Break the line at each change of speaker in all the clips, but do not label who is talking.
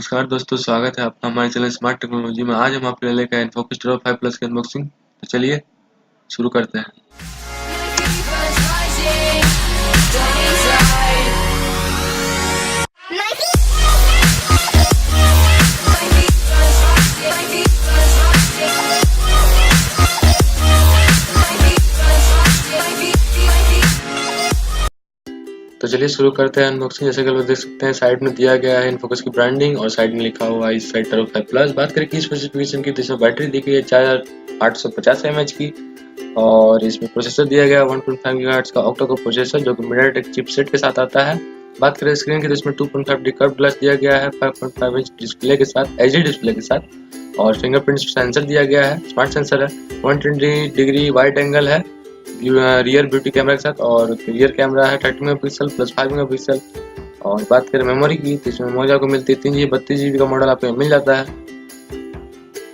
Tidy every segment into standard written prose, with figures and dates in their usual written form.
नमस्कार दोस्तों, स्वागत है आपका हमारे चैनल स्मार्ट टेक्नोलॉजी में। आज हम आपके लिए लेकर आए इन्फोकस टर्बो 5 प्लस की अनबॉक्सिंग। तो चलिए शुरू करते हैं। तो चलिए शुरू करते हैं अनबॉक्सिंग। जैसे कि लोग देख सकते हैं, साइड में दिया गया है इन्फोकस की ब्रांडिंग और साइड में लिखा हुआ है इस साइड टर्बो 5 प्लस। बात करें की स्पेसिफिकेशन की, तो इसमें बैटरी दी गई है 4850 mAh की और इसमें प्रोसेसर दिया गया है 1.5 GHz का ऑक्टा कोर प्रोसेसर जो कि MediaTek चिपसेट के साथ आता है। बात करें स्क्रीन की, तो इसमें 2.5D कर्व ग्लास दिया गया है 5.5 इंच डिस्प्ले के साथ, एचडी डिस्प्ले के साथ, और फिंगरप्रिंट सेंसर दिया गया है, स्मार्ट सेंसर है। 120 डिग्री वाइड एंगल है रियर ब्यूटी कैमरा के साथ, और रियर कैमरा है 30 मेगापिक्सल प्लस 5 मेगापिक्सल। और बात करें मेमोरी की, तो इसमें मेमोरी आपको मिलती है 3GB 32GB का मॉडल आपको मिल जाता है।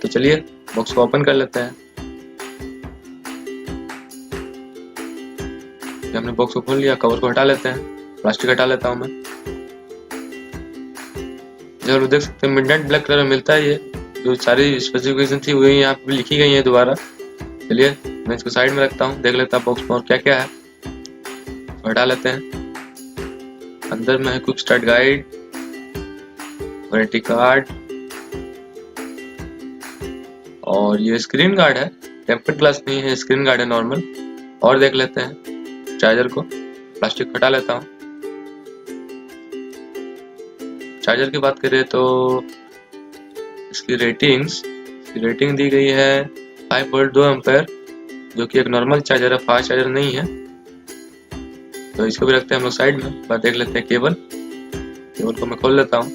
तो चलिए बॉक्स को ओपन कर लेते हैं। हमने बॉक्स को खोल लिया, कवर को हटा लेते हैं, प्लास्टिक हटा लेता हूं मैं। जरूर देख सकते हैं मिडनाइट ब्लैक कलर में मिलता है। ये जो सारी स्पेसिफिकेशन थी वही यहाँ पे लिखी गई है दोबारा। चलिए मैं इसको साइड में रखता हूँ, देख लेता हूँ बॉक्स में और क्या क्या है। हटा लेते हैं। अंदर में है quick start guide, warranty card, और ये स्क्रीन गार्ड है, टेम्पर्ड ग्लास नहीं है, स्क्रीन गार्ड है नॉर्मल। और देख लेते हैं चार्जर को, प्लास्टिक हटा लेता हूँ। चार्जर की बात करें तो इसकी रेटिंग दी गई है 5 वोल्ट 2 एम्पेयर, जो कि एक नॉर्मल चार्जर है, फास्ट चार्जर नहीं है। तो इसको भी रखते हैं हम लोग साइड में। बात देख लेते हैं केबल को मैं खोल लेता हूँ,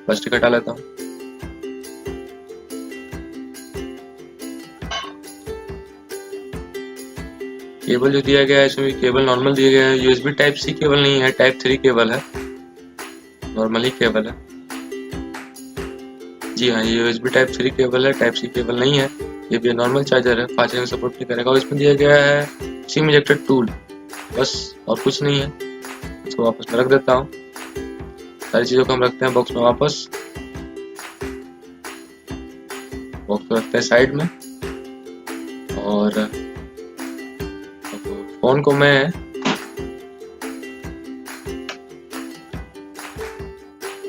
प्लास्टिक हटा लेता हूँ। केबल जो दिया गया है इसमें केबल नॉर्मल दिया गया है, USB टाइप सी केबल नहीं है, टाइप 3 केबल है, नॉर्मली केबल है। जी हाँ, ये USB टाइप 3 केबल है, टाइप सी केबल नहीं है। ये भी नॉर्मल चार्जर है, फास्ट चार्जिंग सपोर्ट नहीं करेगा। और इसमें दिया गया है सिम इजेक्टर टूल, बस और कुछ नहीं है। इसको वापस में रख देता हूँ। सारी चीजों को हम रखते हैं बॉक्स में वापस। बॉक्स को रखते हैं साइड में, और फोन को मैं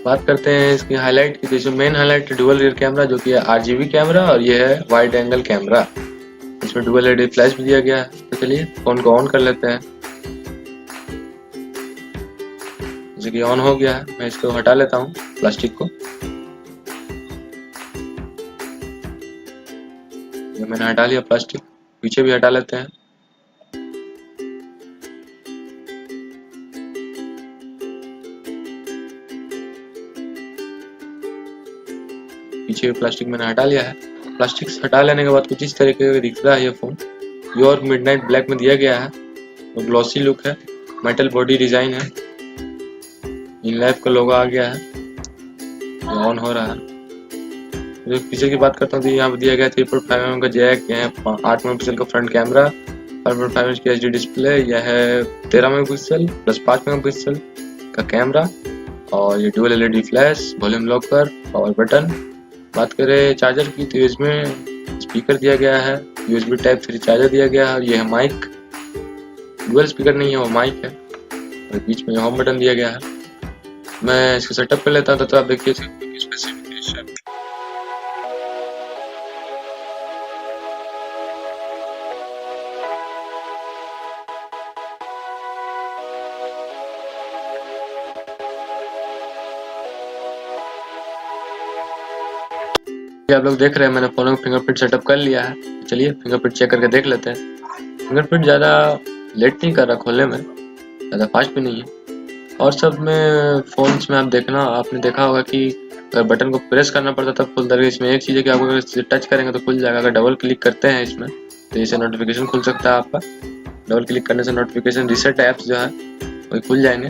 बात करते हैं इसकी हाईलाइट की। तो इसमें मेन हाईलाइट है डुअल रियर कैमरा, जो कि है RGB कैमरा, और ये है वाइड एंगल कैमरा। इसमें डुअल LED फ्लैश भी दिया गया है। तो चलिए फोन को ऑन कर लेते हैं। जैसे कि ऑन हो गया है, मैं इसको हटा लेता हूँ प्लास्टिक को। ये मैंने हटा लिया प्लास्टिक, पीछे भी हटा लेते हैं। पीछे प्लास्टिक मैंने हटा लिया है। प्लास्टिक हटा लेने के बाद कुछ इस तरीके का दिख रहा है ये फोन। प्योर मिडनाइट ब्लैक में दिया गया है, और ग्लॉसी लुक है, मेटल बॉडी डिजाइन है, इन लाइफ का लोगो आ गया है, ऑन हो रहा है। जो पीछे की बात करता हूँ तो यहाँ पर दिया गया 3.5 mm का जैक, 8 मेगापिक्सल का फ्रंट कैमरा, 5.5 इंच की HD डिस्प्ले, यह है 13 मेगापिक्सल प्लस 5 मेगापिक्सल का कैमरा, और ये dual LED flash, volume locker, power button. बात करें चार्जर की, तो इसमें स्पीकर दिया गया है, USB टाइप 3 चार्जर दिया गया है, और यह है माइक, डुअल स्पीकर नहीं है, वो माइक है, और बीच में होम बटन दिया गया है। मैं इसको सेटअप कर लेता हूँ, तो आप देखिए स्पेसिफिकेशन। आप लोग देख रहे हैं मैंने फोन में फिंगरप्रिंट सेटअप कर लिया है। तो चलिए फिंगरप्रिंट चेक करके देख लेते हैं। फिंगरप्रिंट ज़्यादा लेट नहीं कर रहा खोलने में, ज़्यादा फास्ट भी नहीं है। और सब में फोन्स में आप आपने देखा होगा कि अगर बटन को प्रेस करना पड़ता तब खुलता है। इसमें एक चीज़ है कि आपको अगर टच करेंगे तो खुल जाएगा। अगर डबल क्लिक करते हैं इसमें तो इसे नोटिफिकेशन खुल सकता है आपका। डबल क्लिक करने से नोटिफिकेशन रिसेट ऐप्स जो है वही खुल जाएंगे,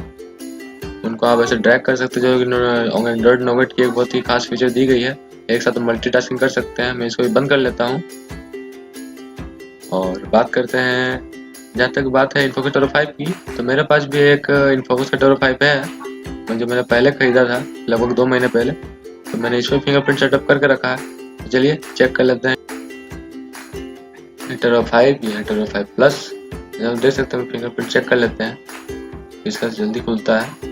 उनको आप ऐसे ड्रैग कर सकते हो। जो कि एंड्रॉइड नोगेट की एक बहुत ही खास फीचर दी गई है, एक साथ मल्टीटास्किंग कर सकते हैं। मैं इसको बंद कर लेता हूँ और बात करते हैं। जहाँ तक बात है इन्फोकस टर्बो 5 की, तो मेरे पास भी एक इन्फोकस का टर्बो 5 है जो मैंने पहले खरीदा था लगभग 2 महीने पहले। तो मैंने इसमें फिंगरप्रिंट सेटअप करके रखा है। तो चलिए चेक कर लेते हैं। हीटर 5 ये हीटर 5 प्लस, आप देख सकते हैं। फिंगरप्रिंट चेक कर लेते हैं, इसका जल्दी खुलता है।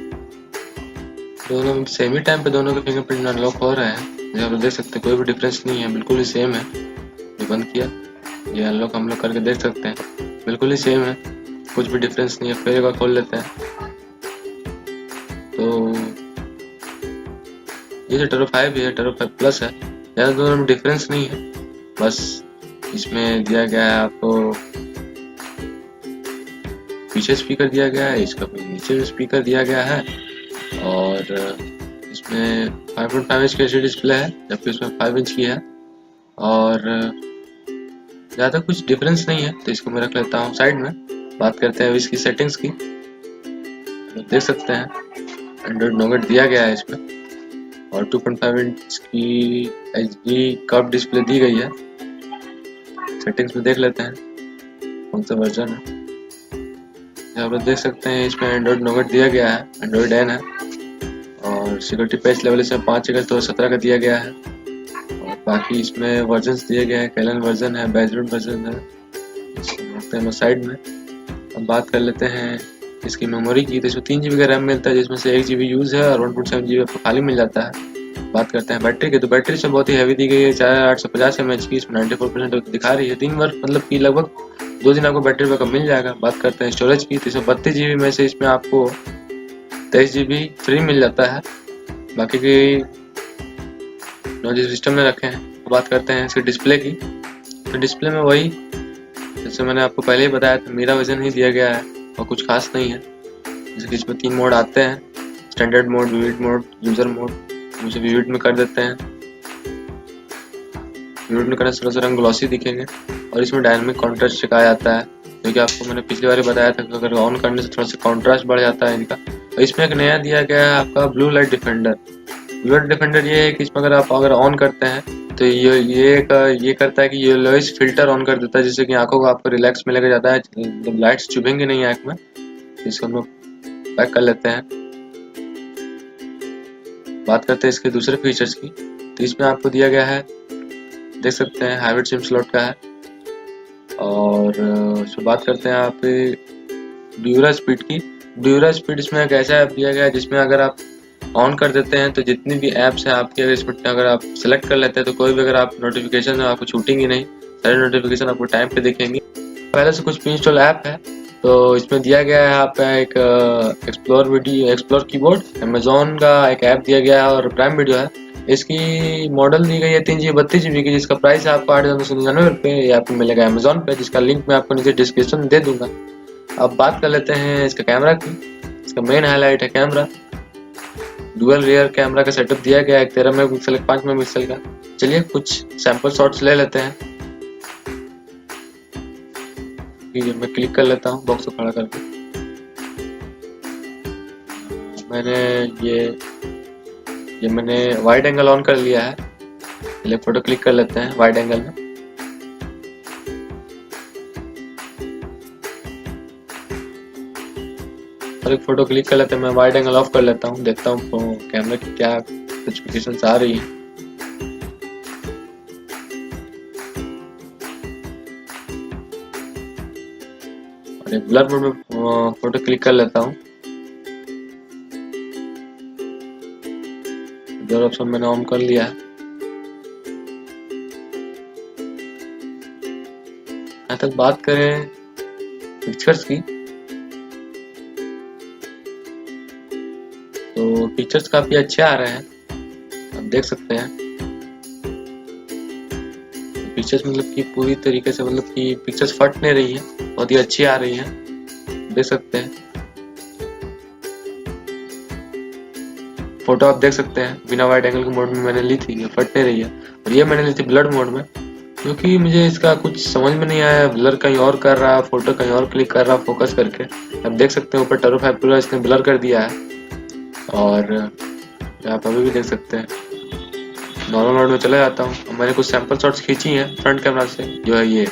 दोनों सेम ही टाइम पे दोनों के फिंगरप्रिंट अनलॉक हो रहे हैं। जैसे आप देख सकते हैं कोई भी डिफरेंस नहीं है, बिल्कुल ही सेम है। ये बंद किया, ये अनलॉक हम लोग करके देख सकते हैं, बिल्कुल ही सेम है, कुछ भी डिफरेंस नहीं है। फिर एक बार खोल लेते हैं तो ये हीटर 5 ये हीटर 5 प्लस है। ज़्यादा दोनों में डिफरेंस नहीं है, बस इसमें दिया गया है आपको पीछे स्पीकर दिया गया है, इसका नीचे स्पीकर दिया गया है। और इसमें 5.5 इंच की एलसीडी डिस्प्ले है, जबकि इसमें 5 इंच की है। और ज़्यादा कुछ डिफरेंस नहीं है, तो इसको मैं रख लेता हूँ साइड में। बात करते हैं इसकी सेटिंग्स की। तो देख सकते हैं एंड्रॉइड नोगेट दिया गया है इसमें, और 2.5 इंच की एचडी कर्व डिस्प्ले दी गई है। सेटिंग्स में देख लेते हैं कौन सा वर्जन है। यहाँ पर देख सकते हैं इसमें एंड्रॉइड नोगेट दिया गया है, एंड्रॉइड एन है। और सिक्योरिटी पैच लेवल इसमें 5 अगस्त 2017 का दिया गया है। और बाकी इसमें वर्जन्स दिए गए हैं, कैलन वर्जन है, बैजरूम वर्जन है। रखते हैं साइड में। अब बात कर लेते हैं इसकी मेमोरी की। तो इसमें 3 GB का रैम मिलता है, जिसमें से 1 GB यूज़ है और 1.7 GB आपको खाली मिल जाता है। बात करते हैं बैटरी की। तो बैटरी इसमें बहुत ही हैवी दी गई है, 4850 mAh की। इसमें 94% दिखा रही है। 3 बार मतलब कि लगभग 2 दिन आपको बैटरी बैकअप मिल जाएगा। बात करते हैं स्टोरेज की। तो इसमें 32 GB में से इसमें आपको 23 GB फ्री मिल जाता है, बाकी की जिस सिस्टम में रखे हैं। तो बात करते हैं इसके डिस्प्ले की। तो डिस्प्ले में वही जैसे मैंने आपको पहले ही बताया था, मीरा वर्जन ही दिया गया है और कुछ खास नहीं है। जैसे कि इसमें 3 मोड आते हैं, standard mode, vivid mode, user mode. मुझे विविड में कर देते हैं। विविड में करने से थोड़ा सा रंग ग्लॉसी दिखेंगे। और इसमें डायनामिक कॉन्ट्रास्ट सिखाया जाता है, जो कि आपको मैंने पिछली बार बताया था कि अगर ऑन करने से थोड़ा सा कॉन्ट्रास्ट बढ़ जाता है इनका। और इसमें एक नया दिया गया है आपका blue light defender. Blue light defender ये है कि इसमें अगर ऑन करते हैं तो ये करता है कि ये येलोइश फिल्टर ऑन कर देता है, जिससे कि आंखों को आपको रिलैक्स मिलेगा ज़्यादा है, लाइट्स चुभेंगे नहीं आँख में। इसको हम लोग पैक कर लेते हैं। बात करते हैं इसके दूसरे फीचर्स की। तो इसमें आपको दिया गया है, देख सकते हैं हाइब्रिड सिम स्लॉट का है। और इसमें बात करते हैं आप ड्यूरा स्पीड की। ड्यूरा स्पीड इसमें एक ऐसा ऐप दिया गया है जिसमें अगर आप ऑन कर देते हैं तो जितनी भी ऐप्स हैं आपकी, अगर आप सेलेक्ट कर लेते हैं तो कोई भी अगर आप नोटिफिकेशन आपको छूटेंगी नहीं, सारे नोटिफिकेशन आपको टाइम पे दिखेंगी। पहले से कुछ प्री इंस्टॉल ऐप है, तो इसमें दिया गया है आपका एक एक्सप्लोर कीबोर्ड, अमेजोन का एक ऐप दिया गया है, और प्राइम वीडियो है। इसकी मॉडल दी गई है 3 GB 32 GB की, जिसका प्राइस है आपको 899 रुपये। ये आपको मिलेगा अमेजोन पे, जिसका लिंक मैं आपको नीचे डिस्क्रिप्शन में दे दूंगा। अब बात कर लेते हैं इसका कैमरा की। इसका मेन हाईलाइट है कैमरा। डुअल रियर कैमरा का सेटअप दिया गया है, 13 मेगापिक्सल 5 मेगापिक्सल का। चलिए कुछ सैंपल शॉट्स ले लेते हैं। मैं क्लिक कर लेता हूँ बॉक्स को खड़ा करके। मैंने वाइड एंगल ऑन कर लिया है। पहले फोटो क्लिक कर लेते हैं वाइड एंगल में। और एक फोटो क्लिक कर लेते हैं। मैं वाइड एंगल ऑफ कर लेता हूँ, देखता हूँ कैमरा की क्या स्पेसिफिकेशंस आ रही है। और एक ब्लर मोड में फोटो क्लिक कर लेता हूँ। ब्लर ऑप्शन मैंने ऑन कर लिया है। यहाँ तक बात करें पिक्चर्स की, तो पिक्चर्स काफी अच्छे आ रहे हैं, आप देख सकते हैं। पिक्चर्स मतलब कि पूरी तरीके से मतलब कि पिक्चर्स फट नहीं रही है, बहुत ही अच्छी आ रही है, देख सकते हैं। फोटो आप देख सकते हैं बिना वाइड एंगल के मोड में मैंने ली थी, ये फट नहीं रही है। और ये मैंने ली थी ब्लर मोड में, क्योंकि मुझे इसका कुछ समझ में नहीं आया। ब्लर कहीं और कर रहा है, फोटो कहीं और क्लिक कर रहा है फोकस करके। आप देख सकते हैं ऊपर टर्बो 5 पूरा इसने ब्लर कर दिया है। और आप अभी भी देख सकते हैं। नॉर्मल मोड में चला जाता हूँ। मैंने कुछ सैंपल शॉट्स खींची हैं फ्रंट कैमरा से, जो है ये।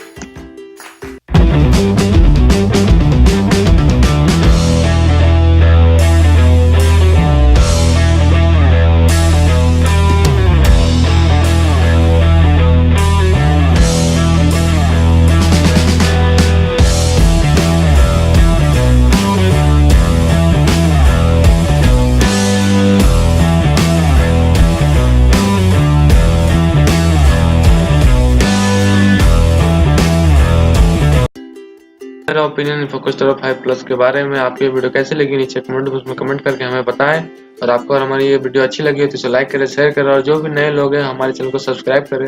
ओपिनियन फोकस्टर 5 प्लस के बारे में। आपको ये वीडियो कैसे लगी नीचे कमेंट बॉक्स में कमेंट करके हमें बताएं। और आपको अगर हमारी ये वीडियो अच्छी लगी हो तो इसे लाइक करें, शेयर करें और जो भी नए लोग हैं हमारे चैनल को सब्सक्राइब करें।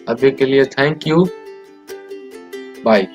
अभी के लिए थैंक यू, बाय।